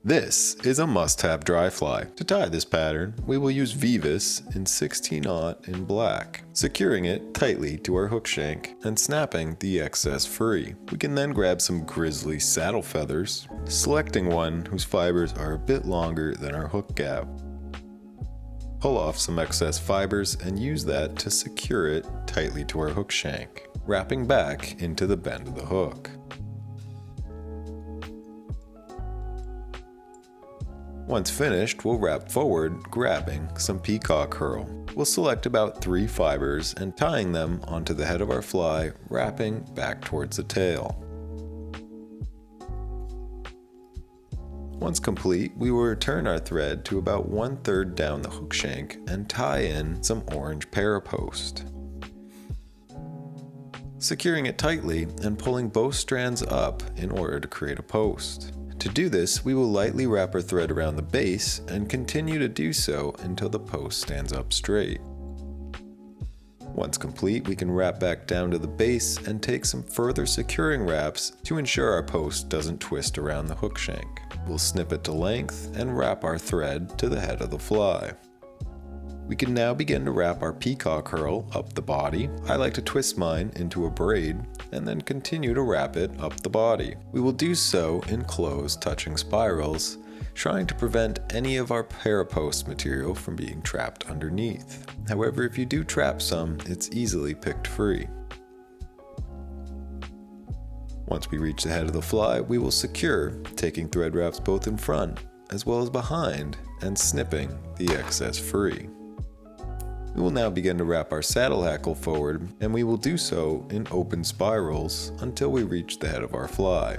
This is a must-have dry fly. To tie this pattern, we will use Vivis in 16-aught in black, securing it tightly to our hook shank and snapping the excess free. We can then grab some grizzly saddle feathers, selecting one whose fibers are a bit longer than our hook gap. Pull off some excess fibers and use that to secure it tightly to our hook shank, wrapping back into the bend of the hook. Once finished, we'll wrap forward, grabbing some peacock herl. We'll select about 3 fibers and tying them onto the head of our fly, wrapping back towards the tail. Once complete, we will return our thread to about 1/3 down the hook shank and tie in some orange parapost, securing it tightly and pulling both strands up in order to create a post. To do this, we will lightly wrap our thread around the base and continue to do so until the post stands up straight. Once complete, we can wrap back down to the base and take some further securing wraps to ensure our post doesn't twist around the hook shank. We'll snip it to length and wrap our thread to the head of the fly. We can now begin to wrap our peacock herl up the body. I like to twist mine into a braid and then continue to wrap it up the body. We will do so in close touching spirals, trying to prevent any of our parapost material from being trapped underneath. However, if you do trap some, it's easily picked free. Once we reach the head of the fly, we will secure, taking thread wraps both in front as well as behind and snipping the excess free. We will now begin to wrap our saddle hackle forward, and we will do so in open spirals until we reach the head of our fly.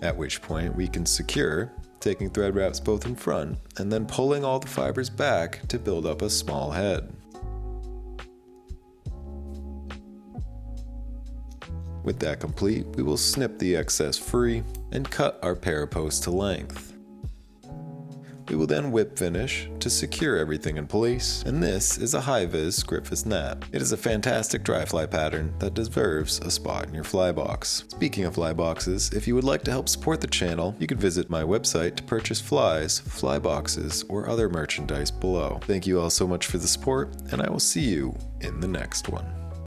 At which point we can secure, taking thread wraps both in front and then pulling all the fibers back to build up a small head. With that complete, we will snip the excess free and cut our parapost to length. We will then whip finish to secure everything in place, and this is a high-vis Griffiths nap. It is a fantastic dry fly pattern that deserves a spot in your fly box. Speaking of fly boxes, if you would like to help support the channel, you can visit my website to purchase flies, fly boxes, or other merchandise below. Thank you all so much for the support, and I will see you in the next one.